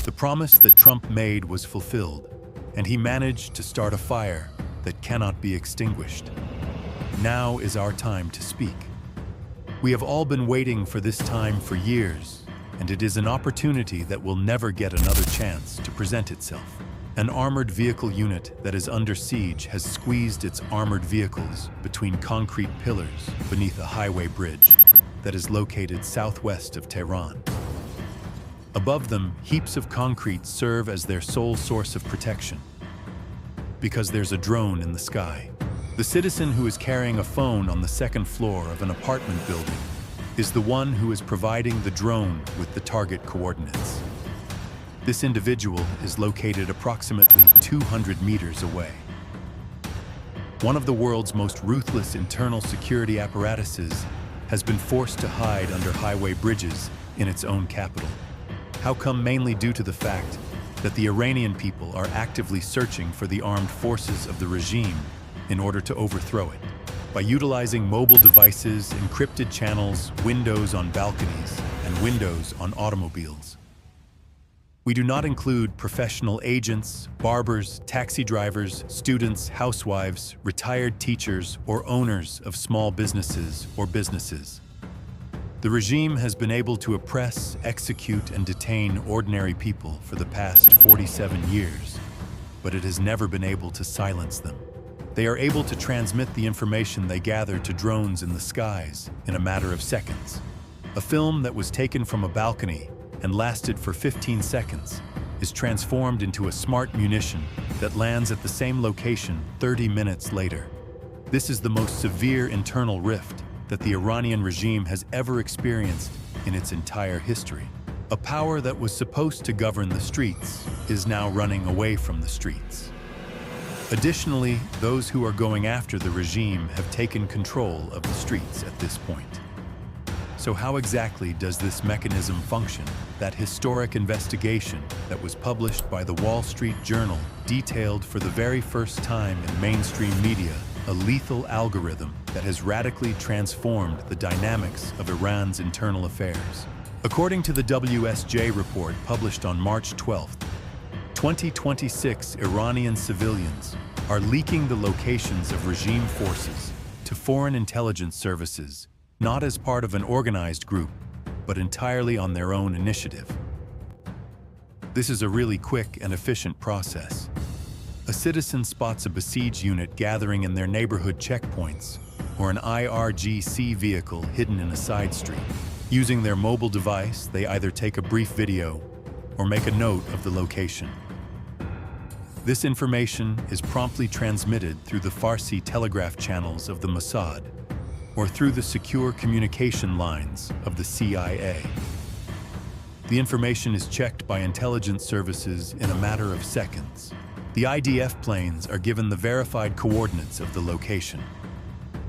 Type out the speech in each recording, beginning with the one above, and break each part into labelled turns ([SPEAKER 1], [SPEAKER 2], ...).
[SPEAKER 1] The promise that Trump made was fulfilled, and he managed to start a fire that cannot be extinguished. Now is our time to speak. We have all been waiting for this time for years, and it is an opportunity that will never get another chance to present itself. An armored vehicle unit that is under siege has squeezed its armored vehicles between concrete pillars beneath a highway bridge that is located southwest of Tehran. Above them, heaps of concrete serve as their sole source of protection, because there's a drone in the sky. The citizen who is carrying a phone on the second floor of an apartment building is the one who is providing the drone with the target coordinates. This individual is located approximately 200 meters away. One of the world's most ruthless internal security apparatuses has been forced to hide under highway bridges in its own capital. How come? Mainly due to the fact that the Iranian people are actively searching for the armed forces of the regime in order to overthrow it. By utilizing mobile devices, encrypted channels, windows on balconies, and windows on automobiles. We do not include professional agents, barbers, taxi drivers, students, housewives, retired teachers, or owners of small businesses or businesses. The regime has been able to oppress, execute, and detain ordinary people for the past 47 years, but it has never been able to silence them. They are able to transmit the information they gather to drones in the skies in a matter of seconds. A film that was taken from a balcony and lasted for 15 seconds is transformed into a smart munition that lands at the same location 30 minutes later. This is the most severe internal rift that the Iranian regime has ever experienced in its entire history. A power that was supposed to govern the streets is now running away from the streets. Additionally, those who are going after the regime have taken control of the streets at this point. So how exactly does this mechanism function? That historic investigation that was published by the Wall Street Journal detailed for the very first time in mainstream media a lethal algorithm that has radically transformed the dynamics of Iran's internal affairs. According to the WSJ report published on March 12, 2026 Iranian civilians are leaking the locations of regime forces to foreign intelligence services, not as part of an organized group, but entirely on their own initiative. This is a really quick and efficient process. A citizen spots a Basij unit gathering in their neighborhood checkpoints, or an IRGC vehicle hidden in a side street. Using their mobile device, they either take a brief video or make a note of the location. This information is promptly transmitted through the Farsi telegraph channels of the Mossad, or through the secure communication lines of the CIA. The information is checked by intelligence services in a matter of seconds. The IDF planes are given the verified coordinates of the location.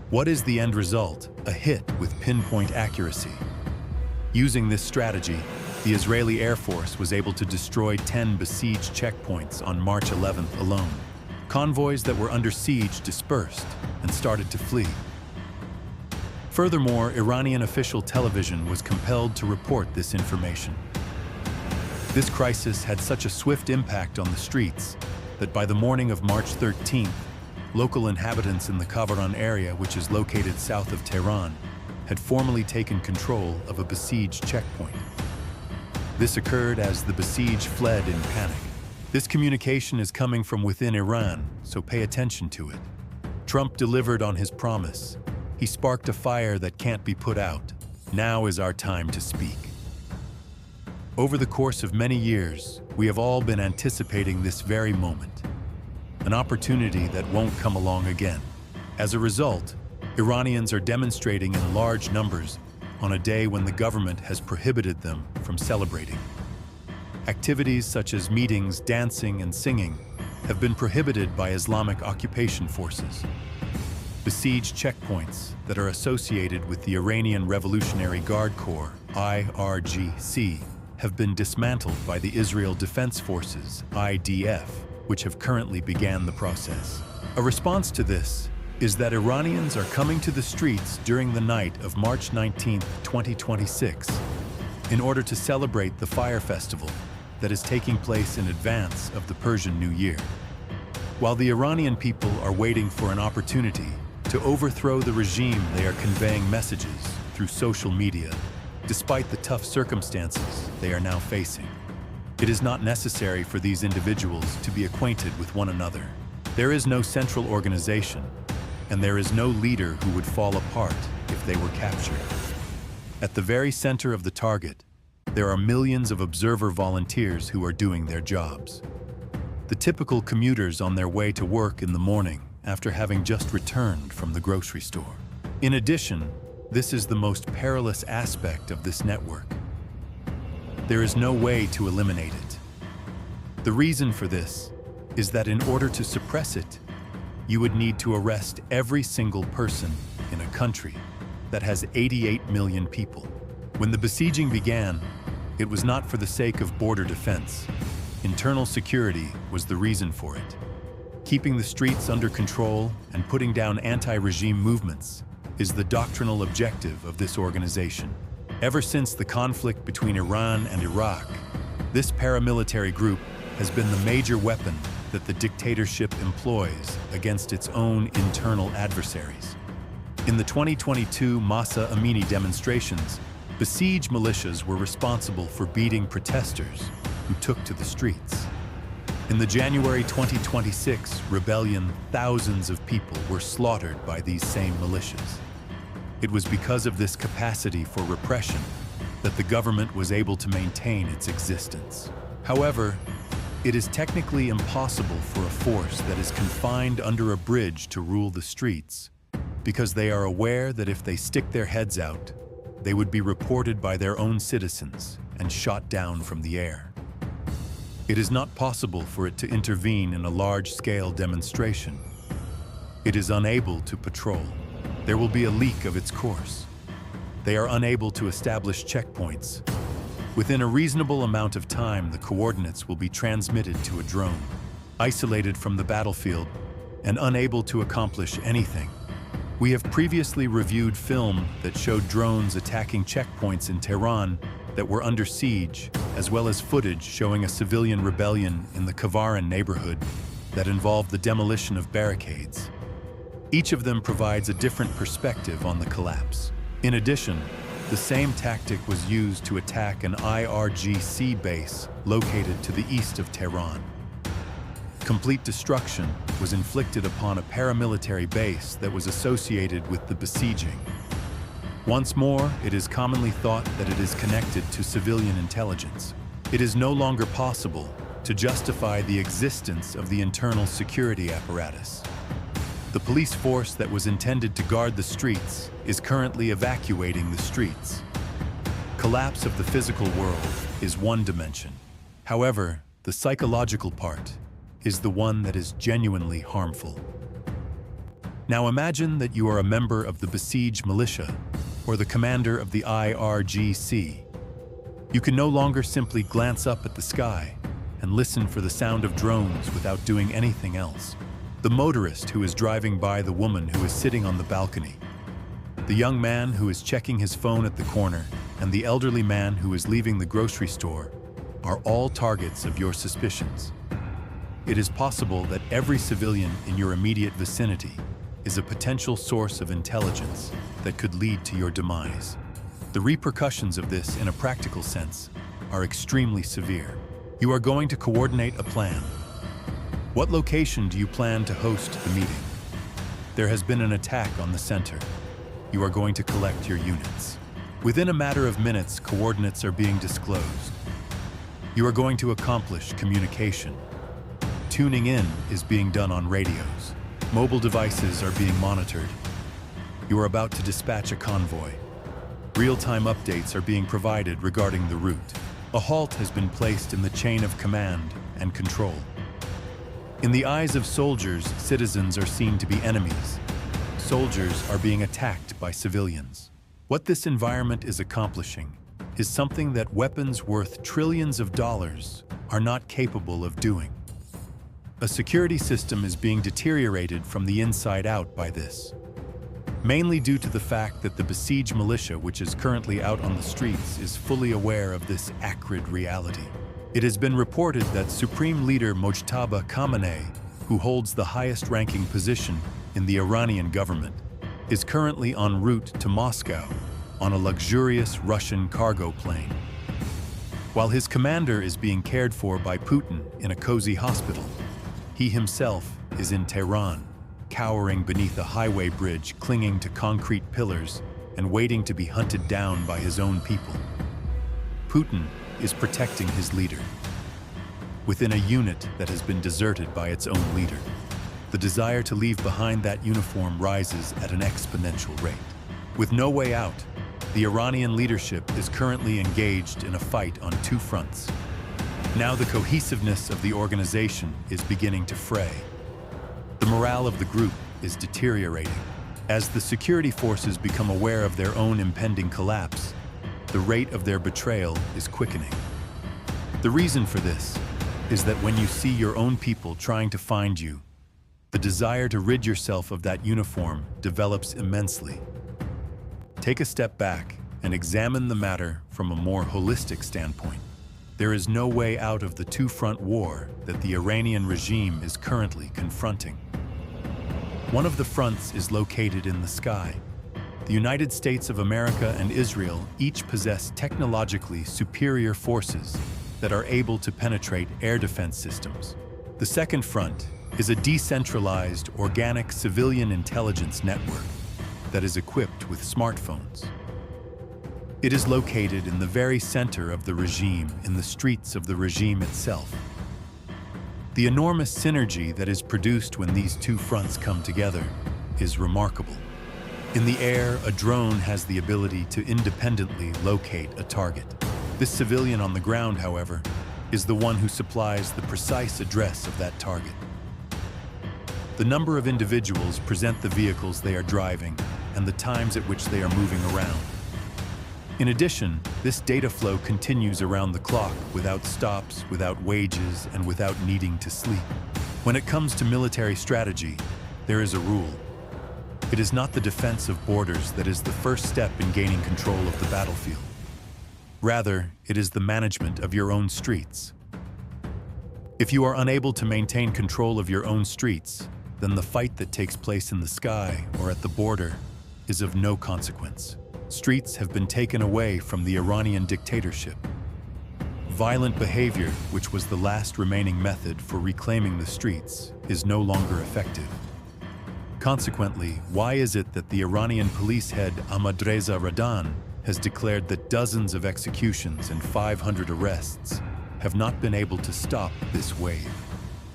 [SPEAKER 1] What is the end result? A hit with pinpoint accuracy. Using this strategy, the Israeli Air Force was able to destroy 10 besieged checkpoints on March 11th alone. Convoys that were under siege dispersed and started to flee. Furthermore, Iranian official television was compelled to report this information. This crisis had such a swift impact on the streets that by the morning of March 13th, local inhabitants in the Kavaran area, which is located south of Tehran, had formally taken control of a besieged checkpoint. This occurred as the besieged fled in panic. This communication is coming from within Iran, so pay attention to it. Trump delivered on his promise. He sparked a fire that can't be put out. Now is our time to speak. Over the course of many years, we have all been anticipating this very moment, an opportunity that won't come along again. As a result, Iranians are demonstrating in large numbers on a day when the government has prohibited them from celebrating. Activities such as meetings, dancing, and singing have been prohibited by Islamic occupation forces. Besieged checkpoints that are associated with the Iranian Revolutionary Guard Corps, IRGC, have been dismantled by the Israel Defense Forces, IDF, which have currently began the process. A response to this is that Iranians are coming to the streets during the night of March 19, 2026, in order to celebrate the Fire Festival, that is taking place in advance of the Persian New Year. While the Iranian people are waiting for an opportunity to overthrow the regime, they are conveying messages through social media, despite the tough circumstances they are now facing. It is not necessary for these individuals to be acquainted with one another. There is no central organization, and there is no leader who would fall apart if they were captured. At the very center of the target, there are millions of observer volunteers who are doing their jobs. The typical commuters on their way to work in the morning after having just returned from the grocery store. In addition, this is the most perilous aspect of this network. There is no way to eliminate it. The reason for this is that in order to suppress it, you would need to arrest every single person in a country that has 88 million people. When the besieging began, it was not for the sake of border defense. Internal security was the reason for it. Keeping the streets under control and putting down anti-regime movements is the doctrinal objective of this organization. Ever since the conflict between Iran and Iraq, this paramilitary group has been the major weapon that the dictatorship employs against its own internal adversaries. In the 2022 Mahsa Amini demonstrations, Basij militias were responsible for beating protesters who took to the streets. In the January 2026 rebellion, thousands of people were slaughtered by these same militias. It was because of this capacity for repression that the government was able to maintain its existence. However, it is technically impossible for a force that is confined under a bridge to rule the streets, because they are aware that if they stick their heads out, they would be reported by their own citizens and shot down from the air. It is not possible for it to intervene in a large-scale demonstration. It is unable to patrol. There will be a leak of its course. They are unable to establish checkpoints. Within a reasonable amount of time, the coordinates will be transmitted to a drone, isolated from the battlefield and unable to accomplish anything. We have previously reviewed film that showed drones attacking checkpoints in Tehran that were under siege, as well as footage showing a civilian rebellion in the Kavaran neighborhood that involved the demolition of barricades. Each of them provides a different perspective on the collapse. In addition, the same tactic was used to attack an IRGC base located to the east of Tehran. Complete destruction was inflicted upon a paramilitary base that was associated with the besieging. Once more, it is commonly thought that it is connected to civilian intelligence. It is no longer possible to justify the existence of the internal security apparatus. The police force that was intended to guard the streets is currently evacuating the streets. Collapse of the physical world is one dimension. However, the psychological part is the one that is genuinely harmful. Now imagine that you are a member of the Basij militia or the commander of the IRGC. You can no longer simply glance up at the sky and listen for the sound of drones without doing anything else. The motorist who is driving by the woman who is sitting on the balcony, the young man who is checking his phone at the corner, and the elderly man who is leaving the grocery store are all targets of your suspicions. It is possible that every civilian in your immediate vicinity is a potential source of intelligence that could lead to your demise. The repercussions of this, in a practical sense, are extremely severe. You are going to coordinate a plan. What location do you plan to host the meeting? There has been an attack on the center. You are going to collect your units. Within a matter of minutes, coordinates are being disclosed. You are going to accomplish communication. Tuning in is being done on radios. Mobile devices are being monitored. You are about to dispatch a convoy. Real-time updates are being provided regarding the route. A halt has been placed in the chain of command and control. In the eyes of soldiers, citizens are seen to be enemies. Soldiers are being attacked by civilians. What this environment is accomplishing is something that weapons worth trillions of dollars are not capable of doing. A security system is being deteriorated from the inside out by this, mainly due to the fact that the Basij militia, which is currently out on the streets, is fully aware of this acrid reality. It has been reported that Supreme Leader Mojtaba Khamenei, who holds the highest-ranking position in the Iranian government, is currently en route to Moscow on a luxurious Russian cargo plane. While his commander is being cared for by Putin in a cozy hospital, he himself is in Tehran, cowering beneath a highway bridge, clinging to concrete pillars and waiting to be hunted down by his own people. Putin is protecting his leader within a unit that has been deserted by its own leader. The desire to leave behind that uniform rises at an exponential rate. With no way out, the Iranian leadership is currently engaged in a fight on two fronts. Now the cohesiveness of the organization is beginning to fray. The morale of the group is deteriorating. As the security forces become aware of their own impending collapse, the rate of their betrayal is quickening. The reason for this is that when you see your own people trying to find you, the desire to rid yourself of that uniform develops immensely. Take a step back and examine the matter from a more holistic standpoint. There is no way out of the two-front war that the Iranian regime is currently confronting. One of the fronts is located in the sky. The United States of America and Israel each possess technologically superior forces that are able to penetrate air defense systems. The second front is a decentralized, organic civilian intelligence network that is equipped with smartphones. It is located in the very center of the regime, in the streets of the regime itself. The enormous synergy that is produced when these two fronts come together is remarkable. In the air, a drone has the ability to independently locate a target. This civilian on the ground, however, is the one who supplies the precise address of that target. The number of individuals present the vehicles they are driving and the times at which they are moving around. In addition, this data flow continues around the clock without stops, without wages, and without needing to sleep. When it comes to military strategy, there is a rule. It is not the defense of borders that is the first step in gaining control of the battlefield. Rather, it is the management of your own streets. If you are unable to maintain control of your own streets, then the fight that takes place in the sky or at the border is of no consequence. Streets have been taken away from the Iranian dictatorship. Violent behavior, which was the last remaining method for reclaiming the streets, is no longer effective. Consequently, why is it that the Iranian police head Ahmadreza Radan has declared that dozens of executions and 500 arrests have not been able to stop this wave?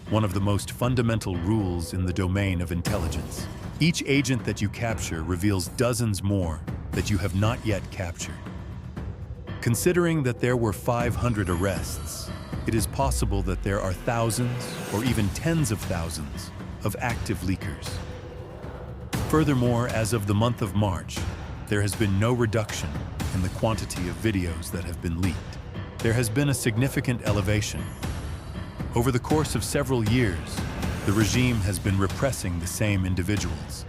[SPEAKER 1] One of the most fundamental rules in the domain of intelligence. Each agent that you capture reveals dozens more that you have not yet captured. Considering that there were 500 arrests, it is possible that there are thousands or even tens of thousands of active leakers. Furthermore, as of the month of March, there has been no reduction in the quantity of videos that have been leaked. There has been a significant elevation. Over the course of several years, the regime has been repressing the same individuals.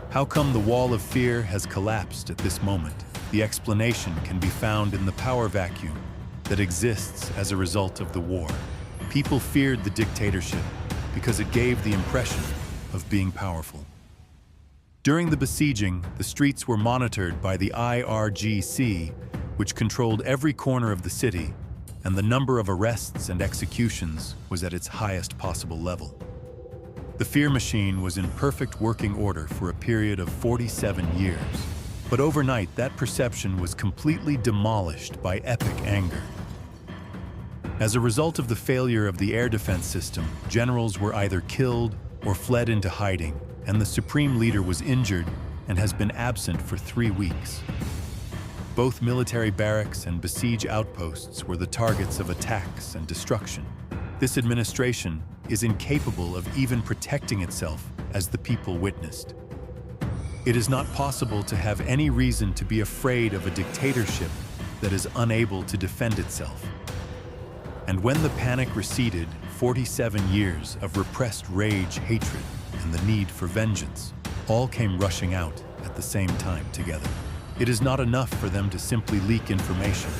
[SPEAKER 1] How come the wall of fear has collapsed at this moment? The explanation can be found in the power vacuum that exists as a result of the war. People feared the dictatorship because it gave the impression of being powerful. During the besieging, the streets were monitored by the IRGC, which controlled every corner of the city, and the number of arrests and executions was at its highest possible level. The fear machine was in perfect working order for a period of 47 years. But overnight, that perception was completely demolished by epic anger. As a result of the failure of the air defense system, generals were either killed or fled into hiding, and the supreme leader was injured and has been absent for 3 weeks. Both military barracks and besiege outposts were the targets of attacks and destruction. This administration is incapable of even protecting itself, as the people witnessed. It is not possible to have any reason to be afraid of a dictatorship that is unable to defend itself. And when the panic receded, 47 years of repressed rage, hatred, and the need for vengeance all came rushing out at the same time together. It is not enough for them to simply leak information.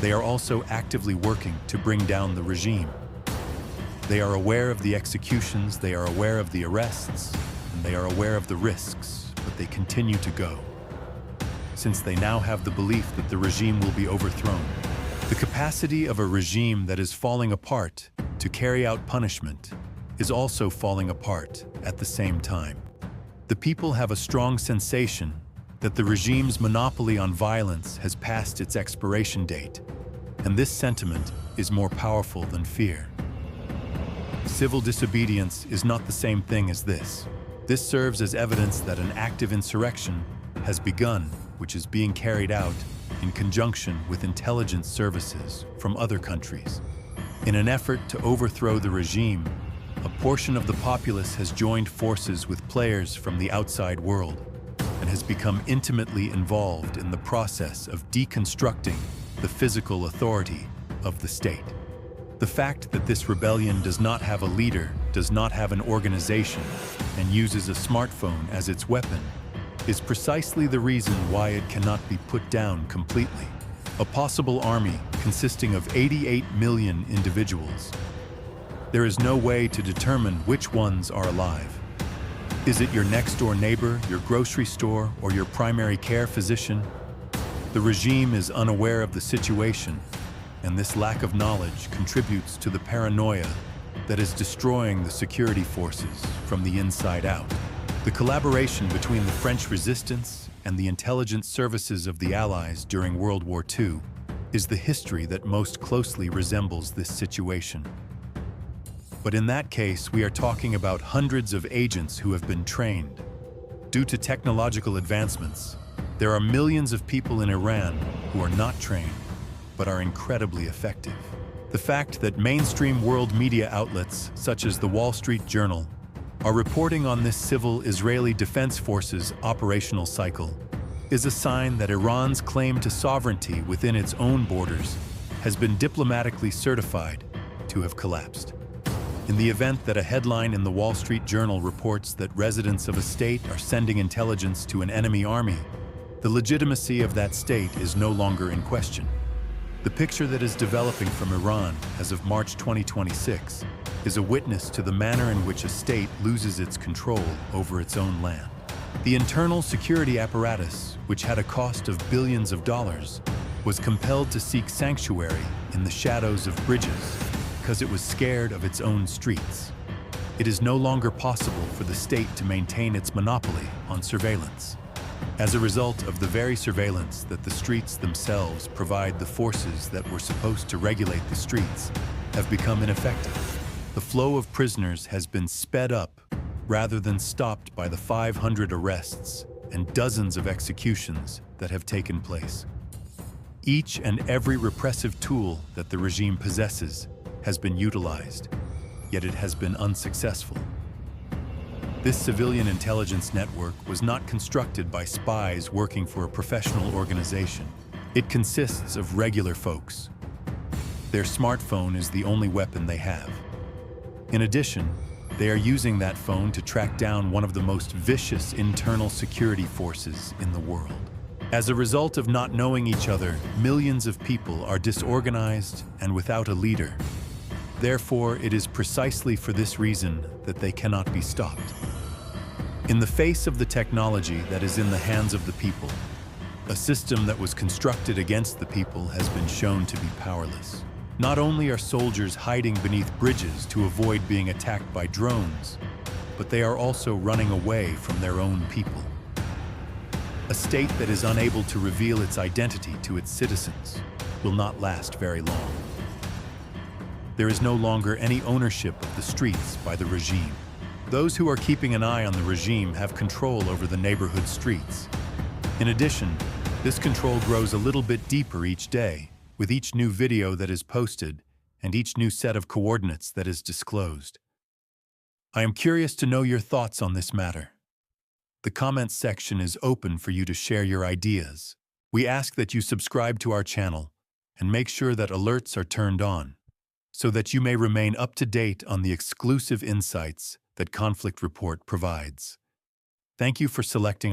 [SPEAKER 1] they are also actively working to bring down the regime. They are aware of the executions, they are aware of the arrests, and they are aware of the risks, but they continue to go, since they now have the belief that the regime will be overthrown. The capacity of a regime that is falling apart to carry out punishment is also falling apart at the same time. The people have a strong sensation that the regime's monopoly on violence has passed its expiration date, and this sentiment is more powerful than fear. Civil disobedience is not the same thing as this. This serves as evidence that an active insurrection has begun, which is being carried out in conjunction with intelligence services from other countries. In an effort to overthrow the regime, a portion of the populace has joined forces with players from the outside world and has become intimately involved in the process of deconstructing the physical authority of the state. The fact that this rebellion does not have a leader, does not have an organization, and uses a smartphone as its weapon is precisely the reason why it cannot be put down completely. A possible army consisting of 88 million individuals. There is no way to determine which ones are alive. Is it your next-door neighbor, your grocery store, or your primary care physician? The regime is unaware of the situation, and this lack of knowledge contributes to the paranoia that is destroying the security forces from the inside out. The collaboration between the French resistance and the intelligence services of the Allies during World War II is the history that most closely resembles this situation. But in that case, we are talking about hundreds of agents who have been trained. Due to technological advancements, there are millions of people in Iran who are not trained, but are incredibly effective. The fact that mainstream world media outlets, such as the Wall Street Journal, are reporting on this civil Israeli Defense Forces operational cycle is a sign that Iran's claim to sovereignty within its own borders has been diplomatically certified to have collapsed. In the event that a headline in the Wall Street Journal reports that residents of a state are sending intelligence to an enemy army, the legitimacy of that state is no longer in question. The picture that is developing from Iran as of March 2026 is a witness to the manner in which a state loses its control over its own land. The internal security apparatus, which had a cost of billions of dollars, was compelled to seek sanctuary in the shadows of bridges because it was scared of its own streets. It is no longer possible for the state to maintain its monopoly on surveillance. As a result of the very surveillance that the streets themselves provide, the forces that were supposed to regulate the streets have become ineffective. The flow of prisoners has been sped up rather than stopped by the 500 arrests and dozens of executions that have taken place. Each and every repressive tool that the regime possesses has been utilized, yet it has been unsuccessful. This civilian intelligence network was not constructed by spies working for a professional organization. It consists of regular folks. Their smartphone is the only weapon they have. In addition, they are using that phone to track down one of the most vicious internal security forces in the world. As a result of not knowing each other, millions of people are disorganized and without a leader. Therefore, it is precisely for this reason that they cannot be stopped. In the face of the technology that is in the hands of the people, a system that was constructed against the people has been shown to be powerless. Not only are soldiers hiding beneath bridges to avoid being attacked by drones, but they are also running away from their own people. A state that is unable to reveal its identity to its citizens will not last very long. There is no longer any ownership of the streets by the regime. Those who are keeping an eye on the regime have control over the neighborhood streets. In addition, this control grows a little bit deeper each day, with each new video that is posted and each new set of coordinates that is disclosed. I am curious to know your thoughts on this matter. The comments section is open for you to share your ideas. We ask that you subscribe to our channel and make sure that alerts are turned on, so that you may remain up to date on the exclusive insights that Conflict Report provides. Thank you for selecting